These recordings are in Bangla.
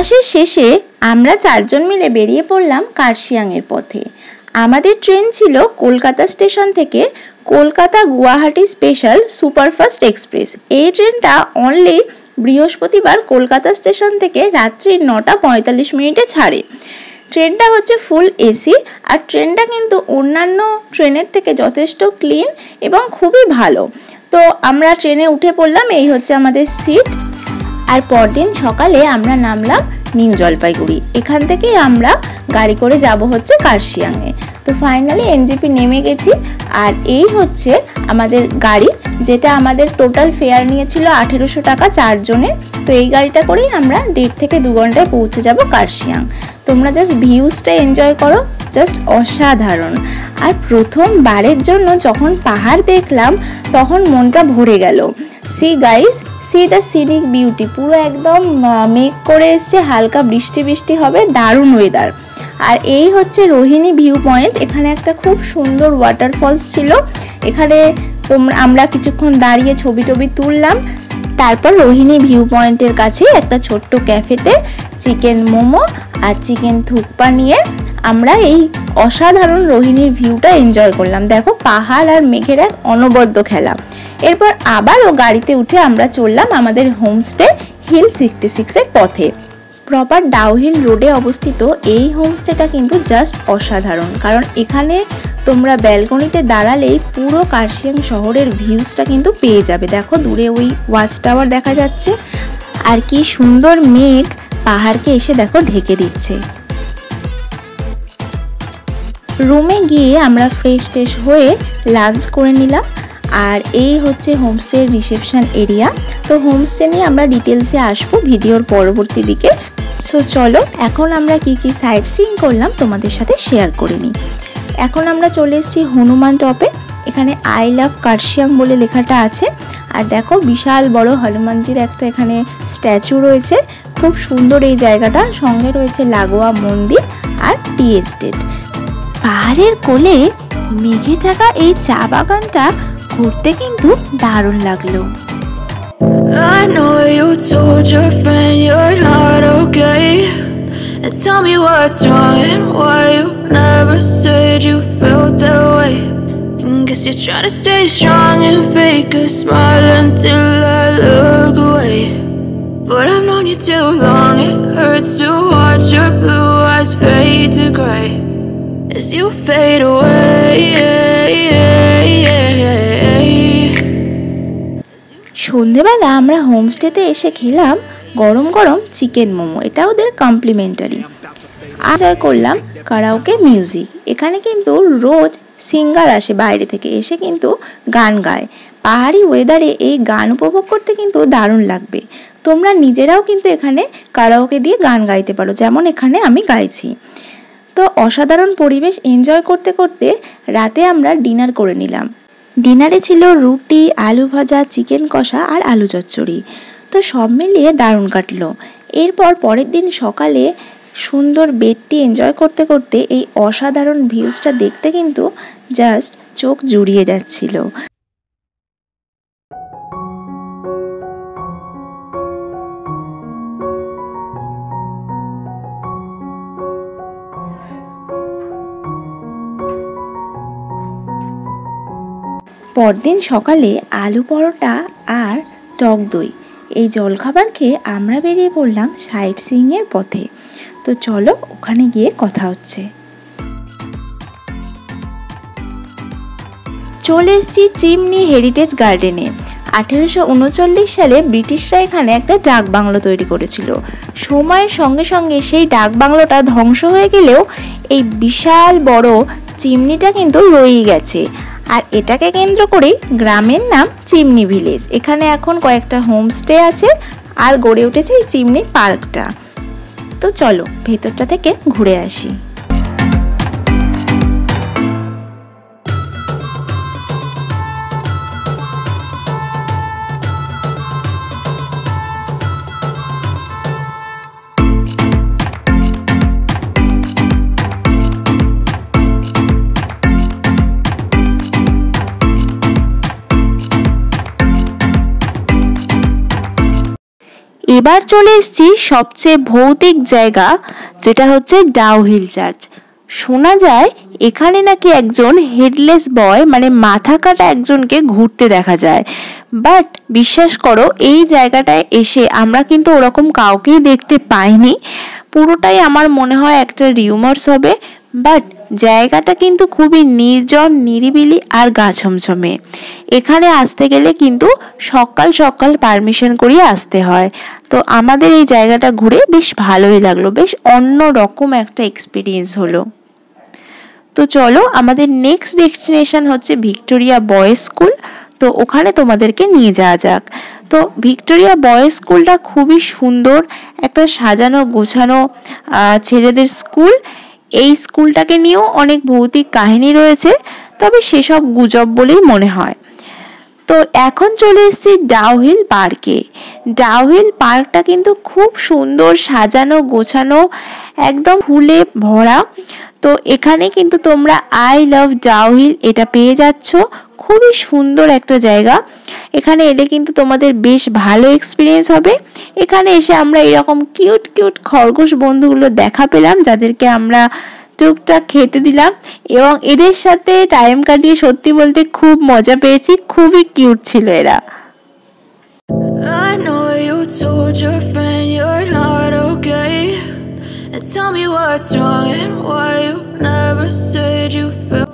মাসের শেষে আমরা 4 জন মিলে বেরিয়ে পড়লাম কার্শিয়াংয়ের পথে। আমাদের ট্রেন ছিল কলকাতা স্টেশন থেকে Kolkata Guwahati special superfast express. এই ট্রেনটা অনলি বৃহস্পতিবার কলকাতা স্টেশন থেকে রাত্রি 9টা 45 মিনিটে ছাড়ে। ট্রেনটা হচ্ছে ফুল এসি, আর ট্রেনটা কিন্তু অন্যান্য ট্রেনের থেকে যথেষ্ট ক্লিন এবং খুবই ভালো। তো আমরা ট্রেনে উঠে পড়লাম, এই হচ্ছে আমাদের সিট। আর পরদিন সকালে আমরা নামলাম নিউ জলপাইগুড়ি। এখান থেকেই আমরা গাড়ি করে যাব হচ্ছে কার্শিয়াংয়ে। তো ফাইনালি এনজেপি নেমে গেছি, আর এই হচ্ছে আমাদের গাড়ি, যেটা আমাদের টোটাল ফেয়ার নিয়েছিল 1800 টাকা 4 জনের। তো এই গাড়িটা করেই আমরা 1.5 থেকে 2 ঘন্টায় পৌঁছে যাব কার্শিয়াং। তোমরা জাস্ট ভিউজটা এনজয় করো, জাস্ট অসাধারণ। আর প্রথমবারের জন্য যখন পাহাড় দেখলাম তখন মনটা ভরে গেল। C guys, C the scenic beauty. পুরো একদম মেঘ করে এসছে, হালকা বৃষ্টি বৃষ্টি হবে, দারুণ ওয়েদার। আর এই হচ্ছে রোহিণী ভিউ পয়েন্ট। এখানে একটা খুব সুন্দর ওয়াটারফলস ছিল, এখানে আমরা কিছুক্ষণ দাঁড়িয়ে ছবি টবি তুললাম। তারপর রোহিণী ভিউ পয়েন্টের কাছে একটা ছোট্ট ক্যাফেতে চিকেন মোমো আর চিকেন থুকপা নিয়ে আমরা এই অসাধারণ রোহিণীর ভিউটা এনজয় করলাম। দেখো পাহাড় আর মেঘের এক অনবদ্য খেলা। এরপর আবারও গাড়িতে উঠে আমরা চললাম আমাদের হোমস্টে হিল 66 এর পথে। প্রপার ডাউহিল রোডে অবস্থিত এই হোমস্টেটা কিন্তু জাস্ট অসাধারণ, কারণ এখানে তোমরা ব্যালকনিতে দাঁড়ালেই পুরো কার্শিয়াং শহরের ভিউজটা কিন্তু পেয়ে যাবে। দেখো দূরে ওই ওয়াচ টাওয়ার দেখা যাচ্ছে, আর কি সুন্দর মেঘ পাহাড়কে এসে দেখো ঢেকে দিচ্ছে। রুমে গিয়ে আমরা ফ্রেশ ট্রেশ হয়ে লাঞ্চ করে নিলাম। আর এই হচ্ছে হোমস্টের রিসেপশন এরিয়া। তো হোমস্টে নিয়ে আমরা ডিটেলসে আসবো ভিডিওর পরবর্তী দিকে। সো চলো এখন আমরা কি কি সাইট সিইং করলাম তোমাদের সাথে শেয়ার করে নিই। এখন আমরা চলে এসেছি হনুমান টপে। এখানে আই লাভ কার্শিয়াং বলে লেখাটা আছে, আর দেখো বিশাল বড় হনুমানজির একটা এখানে স্ট্যাচু রয়েছে। খুব সুন্দর এই জায়গাটা, সঙ্গে রয়েছে লাগোয়া মন্দির আর টি এস্টেট। পাহাড়ের কোলে মেঘে ঢাকা এই চা বাগানটা ঘুরতে কিন্তু দারুণ লাগলো। I know you told your friend you're not okay, and tell me what's wrong and why you never said you felt that way. And guess you're trying to stay strong and fake a smile until I look away. But I've known you too long, it hurts to watch your blue eyes fade to gray as you fade away. সন্ধেবেলা আমরা হোমস্টেতে এসে খেলাম গরম গরম চিকেন মোমো, এটা ওদের কমপ্লিমেন্টারি। এনজয় করলাম কারাওকে মিউজিক। এখানে কিন্তু রোজ সিঙ্গার আসে বাইরে থেকে, এসে কিন্তু গান গায়। পাহাড়ি ওয়েদারে এই গান উপভোগ করতে কিন্তু দারুণ লাগবে। তোমরা নিজেরাও কিন্তু এখানে কারাওকে দিয়ে গান গাইতে পারো, যেমন এখানে আমি গাইছি। তো অসাধারণ পরিবেশ এনজয় করতে করতে রাতে আমরা ডিনার করে নিলাম। ডিনারে ছিল রুটি, আলু ভাজা, চিকেন কষা আর আলু চচ্চড়ি। তো সব মিলিয়ে দারুণ কাটলো। এরপর পরের দিন সকালে সুন্দর বেডটি এনজয় করতে করতে এই অসাধারণ ভিউজটা দেখতে কিন্তু জাস্ট চোখ জুড়িয়ে যাচ্ছিল। পরদিন সকালে আলু পরোটা আর টক দই এই জলখাবার খেয়ে আমরা বেরিয়ে পড়লাম সাইট সিইংয়ের পথে। তো চলো ওখানে গিয়ে কথা হচ্ছে। চলে এসেছি চিমনি হেরিটেজ গার্ডেনে। 1839 সালে ব্রিটিশরা এখানে একটা ডাক বাংলো তৈরি করেছিল। সময়ের সঙ্গে সঙ্গে সেই ডাক বাংলোটা ধ্বংস হয়ে গেলেও এই বিশাল বড় চিমনিটা কিন্তু রয়েই গেছে। আর এটাকে কেন্দ্র করেই গ্রামের নাম চিমনি ভিলেজ। এখানে এখন কয়েকটা হোমস্টে আছে আর গড়ে উঠেছে এই চিমনি পার্কটা। তো চলো ভেতরটা থেকে ঘুরে আসি। এবার চলে এসেছি সবচেয়ে ভৌতিক জায়গা, যেটা হচ্ছে ডাউহিল চার্চ। শোনা যায় এখানে নাকি একজন হেডলেস বয় মানে মাথা কাটা একজনকে ঘুরতে দেখা যায়, বাট বিশ্বাস করো এই জায়গাটায় এসে আমরা কিন্তু ওরকম কাউকেই দেখতে পাইনি। পুরোটাই আমার মনে হয় একটা রিউমার্স হবে, বাট জায়গাটা কিন্তু খুবই নির্জন, নিরিবিলি আর গা ছমছমে। এখানে আসতে গেলে কিন্তু সকাল সকাল পারমিশন করিয়ে আসতে হয়। তো আমাদের এই জায়গাটা ঘুরে বেশ ভালোই লাগলো, বেশ অন্য রকম একটা এক্সপিরিয়েন্স হলো। তো চলো, আমাদের নেক্সট ডেস্টিনেশন হচ্ছে ভিক্টোরিয়া বয়েজ স্কুল। তো ওখানে তোমাদেরকে নিয়ে যাওয়া যাক। তো ভিক্টোরিয়া বয়েজ স্কুলটা খুবই সুন্দর, একটা সাজানো গোছানো ছেলেদের স্কুল। এই স্কুলটাকে নিয়েও অনেক ভৌতিক কাহিনী রয়েছে, তবে সেসব গুজব বলেই মনে হয়। তো এখন চলে এসেছি ডাউহিল পার্কে। ডাউহিল পার্কটা কিন্তু খুব সুন্দর, সাজানো গোছানো, একদম ফুলে ভরা। তো এখানে কিন্তু তোমরা আই লাভ ডাউহিল এটা পেয়ে যাচ্ছ। খুবই সুন্দর একটা জায়গা। এখানে এলে কিন্তু তোমাদের বেশ ভালো এক্সপিরিয়েন্স হবে। এখানে এসে আমরা এরকম কিউট কিউট খরগোশ বন্ধুগুলো দেখা পেলাম, যাদেরকে আমরা টুকটাক খেতে দিলাম, এবং এদের সাথে টাইম কাটিয়ে সত্যি বলতে খুব মজা পেয়েছি। খুবই কিউট ছিল এরা। I know you told your friend you're not okay, and tell me what's wrong and why you never said you felt.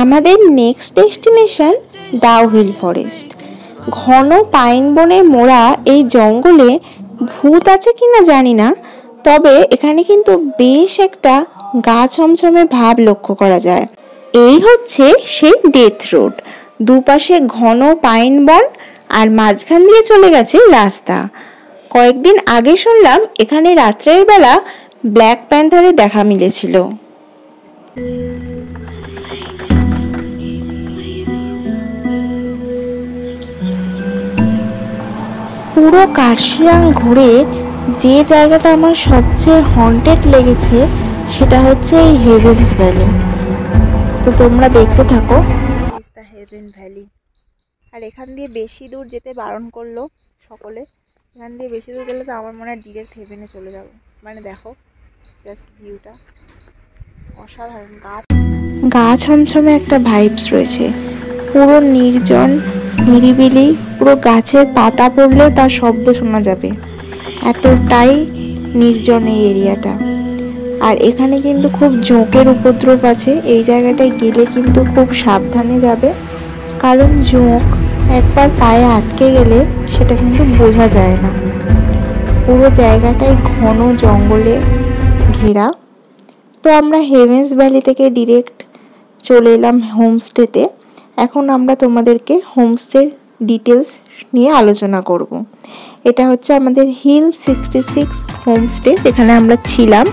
আমাদের নেক্সট ডেস্টিনেশন ডাউহিল ফরেস্ট। ঘন পাইন বনে মোড়া এই জঙ্গলে ভূত আছে কিনা জানি না, তবে এখানে কিন্তু বেশ একটা গা ছমছমে ভাব লক্ষ্য করা যায়। এই হচ্ছে সেই ডেথ রোড। দুপাশে ঘন পাইন বন আর মাঝখান দিয়ে চলে গেছে রাস্তা। কয়েকদিন আগে শুনলাম এখানে রাত্রের বেলা ব্ল্যাক প্যান্থারের দেখা মিলেছিল। পুরো কার্শিয়াং ঘুরে যে জায়গাটা আমার সবচেয়ে হন্টেড লেগেছে সেটা হচ্ছে এই হেভেন্স ভ্যালি। তো তোমরা দেখতে থাকো। Haven valley. আর এখান দিয়ে বেশি দূর যেতে বারণ করলো সকলে। এখান দিয়ে বেশি দূর গেলে তো আমার মনে হয় ডিরেক্ট হেভেনে চলে যাবো। মানে দেখো জাস্ট ভিউটা অসাধারণ। গা ছমছমে একটা ভাইবস রয়েছে। পুরো নির্জন, নিরিবিলি, পুরো গাছের পাতা পড়লেও তার শব্দ শোনা যাবে, এতটাই নির্জন এই এরিয়াটা। আর এখানে কিন্তু খুব জোঁকের উপদ্রব আছে। এই জায়গাটায় গেলে কিন্তু খুব সাবধানে যাবে, কারণ জোঁক একবার পায়ে আটকে গেলে সেটা কিন্তু বোঝা যায় না। পুরো জায়গাটাই ঘন জঙ্গলে ঘেরা। তো আমরা হেভেন্স ভ্যালি থেকে ডিরেক্ট চলে এলাম হোমস্টেতে। এখন আমরা তোমাদেরকে হোমস্টের ডিটেলস নিয়ে আলোচনা করব। এটা হচ্ছে আমাদের হিল 66 হোমস্টে, যেখানে আমরা ছিলাম।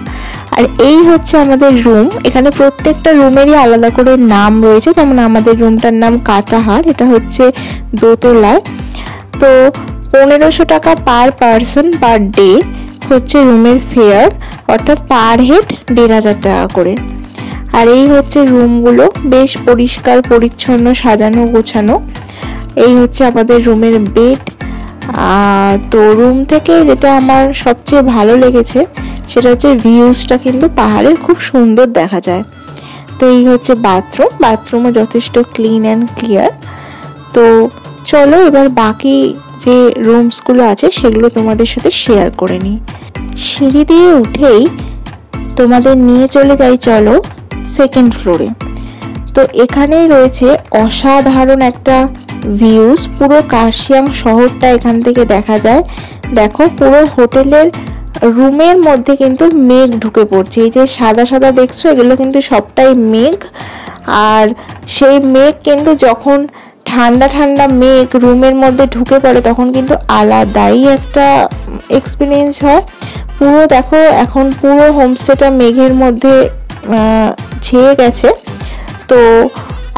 আর এই হচ্ছে আমাদের রুম। এখানে প্রত্যেকটা রুমেরই আলাদা করে নাম রয়েছে। যেমন আমাদের রুমটার নাম কাটাহার, এটা হচ্ছে দোতলায়। তো 1500 টাকা পার পারসন পার ডে হচ্ছে রুমের ফেয়ার, অর্থাৎ পার হেড 1500 টাকা করে। আর এই হচ্ছে রুমগুলো, বেশ পরিষ্কার পরিচ্ছন্ন, সাজানো গোছানো। এই হচ্ছে আমাদের রুমের বেড। তো রুম থেকে যেটা আমার সবচেয়ে ভালো লেগেছে সেটা হচ্ছে ভিউজটা কিন্তু পাহাড়ের খুব সুন্দর দেখা যায়। তো এই হচ্ছে বাথরুম। বাথরুমও যথেষ্ট ক্লিন অ্যান্ড ক্লিয়ার। তো চলো এবার বাকি যে রুমসগুলো আছে সেগুলো তোমাদের সাথে শেয়ার করে নিই। সিঁড়ি দিয়ে উঠেই তোমাদের নিয়ে চলে যাই চলো সেকেন্ড ফ্লোরে। তো এখানেই রয়েছে অসাধারণ একটা ভিউজ। পুরো কার্শিয়াং শহরটা এখান থেকে দেখা যায়। দেখো পুরো হোটেলের রুমের মধ্যে কিন্তু মেঘ ঢুকে পড়ছে। এই যে সাদা সাদা দেখছো, এগুলো কিন্তু সবটাই মেঘ। আর সেই মেঘ কিন্তু যখন ঠান্ডা ঠান্ডা মেঘ রুমের মধ্যে ঢুকে পড়ে তখন কিন্তু আলাদাই একটা এক্সপিরিয়েন্স হয়। পুরো দেখো এখন পুরো হোমস্টেটা মেঘের মধ্যে ছেয়ে গেছে। তো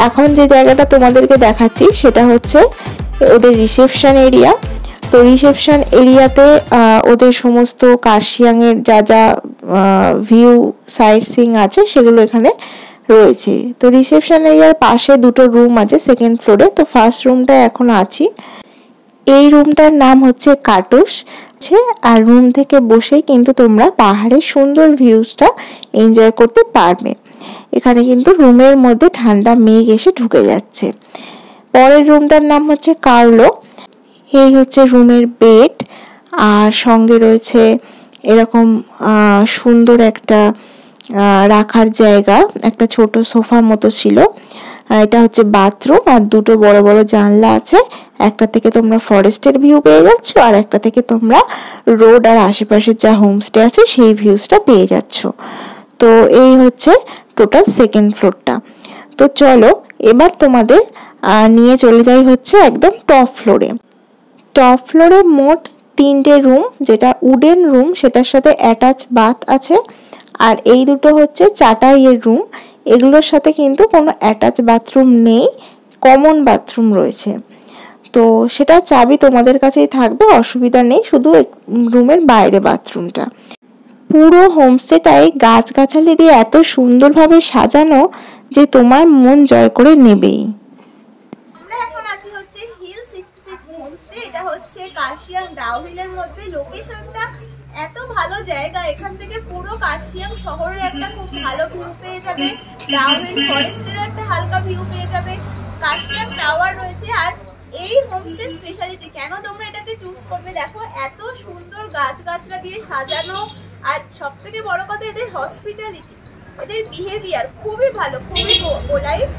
এখন যে জায়গাটা তোমাদেরকে দেখাচ্ছি সেটা হচ্ছে ওদের রিসেপশন এরিয়া। তো রিসেপশন এরিয়াতে ওদের সমস্ত কার্শিয়াংয়ের যা যা ভিউ সাইট সিইং আছে সেগুলো এখানে রয়েছে। তো রিসেপশন এরিয়ার পাশে দুটো রুম আছে সেকেন্ড ফ্লোরে। তো ফার্স্ট রুমটা এখন আছি। এই রুমটার নাম হচ্ছে কাটুস। আর রুম থেকে বসেই কিন্তু তোমরা পাহাড়ের সুন্দর ভিউজটা এনজয় করতে পারবে। এখানে কিন্তু রুমের মধ্যে ঠান্ডা মেঘ এসে ঢুকে যাচ্ছে। পরের রুমটার নাম হচ্ছে কার্লো। এই হচ্ছে রুমের বেড, আর সঙ্গে রয়েছে এরকম সুন্দর একটা রাখার জায়গা, একটা ছোট সোফার মতো ছিল। এটা হচ্ছে বাথরুম, আর দুটো বড় বড় জানলা আছে। একটা থেকে তোমরা ফরেস্টের ভিউ পেয়ে যাচ্ছ, আর একটা থেকে তোমরা রোড আর আশেপাশের যা হোমস্টে আছে সেই ভিউজটা পেয়ে যাচ্ছ। তো এই হচ্ছে টোটাল সেকেন্ড ফ্লোরটা। তো চলো এবার তোমাদের নিয়ে চলে যাই হচ্ছে একদম টপ ফ্লোরে। টপ ফ্লোরে মোট 3টে রুম, যেটা উডেন রুম, সেটার সাথে অ্যাটাচ বাথ আছে। আর এই দুটো হচ্ছে চাটাইয়ের রুম, এগুলোর সাথে কিন্তু কোনো অ্যাটাচ বাথরুম নেই, কমন বাথরুম রয়েছে। তো সেটা চাবি তোমাদের কাছেই থাকবে, অসুবিধা নেই, শুধু রুমের বাইরে বাথরুমটা। পুরো হোমস্টেটাই গাছগাছালি দিয়ে এত সুন্দরভাবে সাজানো যে তোমার মন জয় করে নেবেই। আমরা এখন আছি হচ্ছে হিল 66 হোমস্টে। এটা হচ্ছে কার্শিয়াং ডাউহিলের মধ্যে। লোকেশনটা এত ভালো জায়গা, এখান থেকে পুরো কার্শিয়াং শহরের একটা খুব ভালো ভিউ পেয়ে যাবে, ডাউহিল ফরেস্টের একটা হালকা ভিউ পেয়ে যাবে, কার্শিয়াং টাওয়ার রয়েছে। আর এই হোমস্টে স্পেশালিটি কেন তোমরা এটাকে চুজ করবে, দেখো এত সুন্দর গাছগাছরা দিয়ে সাজানো, আর সব থেকে বড় কথা এদের হসপিটালিটি, এদের বিহেভিয়ার খুবই ভালো, খুবই পোলাইট,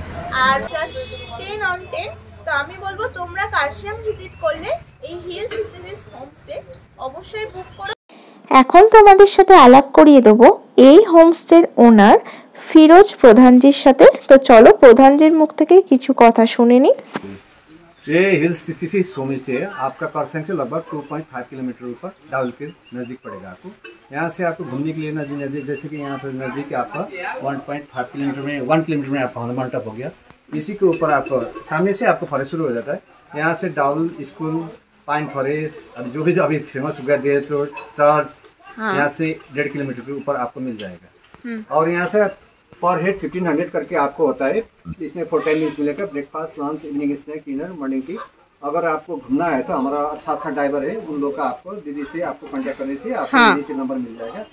আর জাস্ট 10 on 10। তো আমি বলবো তোমরা কার্শিয়াং ভিজিট করলে এই হিল 66 হোমস্টে অবশ্যই বুক করো। এখন তোমাদের সাথে আলাপ করিয়ে দেবো এই হোমস্টের ওনার ফিরোজ প্রধানজির সাথে। তো চলো প্রধানজির মুখ থেকে কিছু কথা শুনে নি। ये हिल 66 होम स्टे है, आपका करसंग से लगभग 2.5 किलोमीटर ऊपर डाउल के नज़दीक पड़ेगा आपको। यहाँ से आपको घूमने के लिए नज़दीक, जैसे कि यहाँ पर नज़दीक आपका 1.5 किलोमीटर में 1 किलोमीटर में आपका हनुमान टॉप हो गया। इसी के ऊपर आपको सामने से आपको फॉरेस्ट शुरू हो जाता है। यहाँ से डाउल स्कूल, पाइन फॉरेस्ट, जो भी अभी फेमस हो गया डेथ रोड, चर्च, यहाँ से 1.5 किलोमीटर के ऊपर आपको मिल जाएगा। और यहाँ से पर हेड 1500 करके आपको होता है। इसमें 4 टाइम मील्स मिलेगा, breakfast, lunch, evening snack, dinner, morning tea. अगर आपको घूमना है तो हमारा अच्छा ड्राइवर है, उन लोग का आपको दीदी से आपको कांटेक्ट करने से आपको नीचे नंबर मिल जाएगा।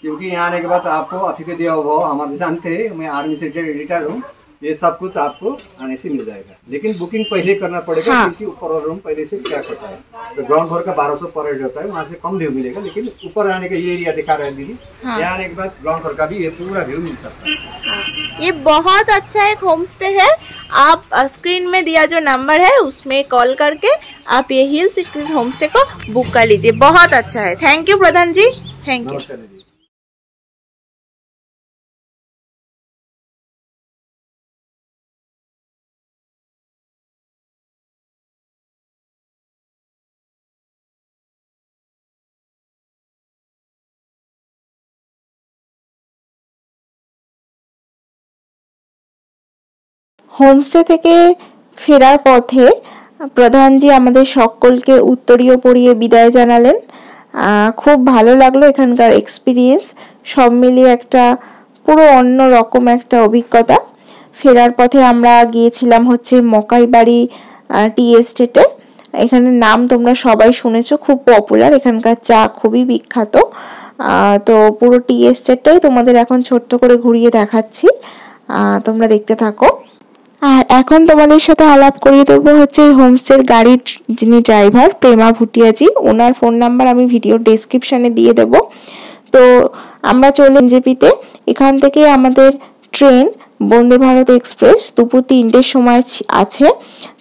क्योंकि यहाँ आने के बाद आपको अतिथि देवो भव, हमारे जानते हैं, मैं आर्मी से रिटायर हूँ, ये सब कुछ आपको आने से मिल जाएगा। लेकिन बुकिंग पहले करना पड़ेगा, क्योंकि ऊपर और रूम पहले से क्या होता है। तो ग्राउंड फ्लोर का 1200 पर हेड होता है, वहाँ से कम व्यू मिलेगा। लेकिन ऊपर आने का ये एरिया दिखा रहे हैं दीदी, यहाँ आने के बाद ग्राउंड फ्लोर का भी ये पूरा व्यू मिल सकता है। ये बहुत अच्छा एक होमस्टे है। आप स्क्रीन में दिया जो नंबर है उसमें कॉल करके आप ये हिल 66 होमस्टे को बुक कर लीजिए। बहुत अच्छा है। थैंक यू प्रधान जी, थैंक यू। नमस्कार दीदी। হোমস্টে থেকে ফেরার পথে প্রধানজি আমাদের সকলকে উত্তরীয় পরিয়ে বিদায় জানালেন। খুব ভালো লাগলো এখানকার এক্সপিরিয়েন্স, সব মিলিয়ে একটা পুরো অন্য রকম একটা অভিজ্ঞতা। ফেরার পথে আমরা গিয়েছিলাম হচ্ছে মকাইবাড়ি টি এস্টেটে। এখানের নাম তোমরা সবাই শুনেছো, খুব পপুলার, এখানকার চা খুবই বিখ্যাত। তো পুরো টি এস্টেটটাই তোমাদের এখন ছোট্ট করে ঘুরিয়ে দেখাচ্ছি, তোমরা দেখতে থাকো। আর এখন তোমাদের সাথে আলাপ করিয়ে দেবো হচ্ছে এই হোমস্টের গাড়ির যিনি ড্রাইভার, প্রেমা ভুটিয়াজি। ওনার ফোন নাম্বার আমি ভিডিও ডেসক্রিপশানে দিয়ে দেবো। তো আমরা চলে এনজেপিতে। এখান থেকে আমাদের ট্রেন বন্দে ভারত এক্সপ্রেস দুপুর 3টের সময় আছে,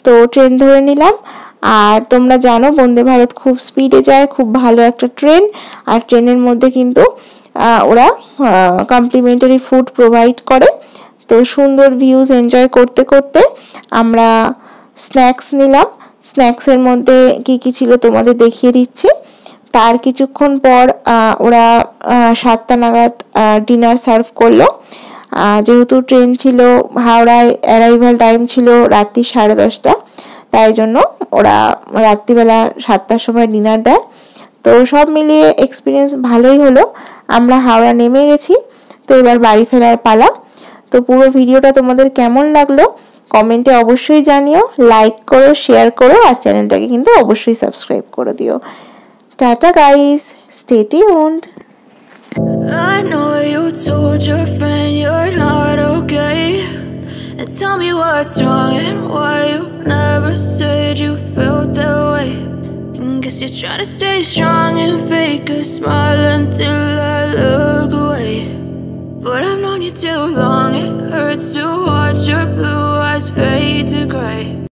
তো ট্রেন ধরে নিলাম। আর তোমরা জানো বন্দে ভারত খুব স্পিডে যায়, খুব ভালো একটা ট্রেন। আর ট্রেনের মধ্যে কিন্তু ওরা কমপ্লিমেন্টারি ফুড প্রোভাইড করে। তো সুন্দর ভিউজ এনজয় করতে করতে আমরা স্ন্যাক্স নিলাম। স্ন্যাক্সের মধ্যে কি কি ছিল তোমাদের দেখিয়ে দিচ্ছি। তার কিছুক্ষণ পর ওরা 7টা নাগাদ ডিনার সার্ভ করলো। যেহেতু ট্রেন ছিল হাওড়ায়, অ্যারাইভাল টাইম ছিল রাত্রি 10:30, তাই জন্য ওরা রাত্রিবেলা 7টার সময় ডিনার দেয়। তো সব মিলিয়ে এক্সপিরিয়েন্স ভালোই হলো। আমরা হাওড়া নেমে গেছি, তো এবার বাড়ি ফেরার পালা। তো পুরো ভিডিওটা তোমাদের কেমন লাগলো কমেন্টে অবশ্যই জানিও, লাইক করো, শেয়ার করো, আর চ্যানেলটাকে কিন্তু অবশ্যই সাবস্ক্রাইব করে দিও। Tata guys, stay tuned. I know you told your friend you're not okay, and tell me what's wrong and why you never said you felt that way. Guess you're trying to stay strong and fake a smile until I look away. But I've known you too long, it hurts to watch your blue eyes fade to gray.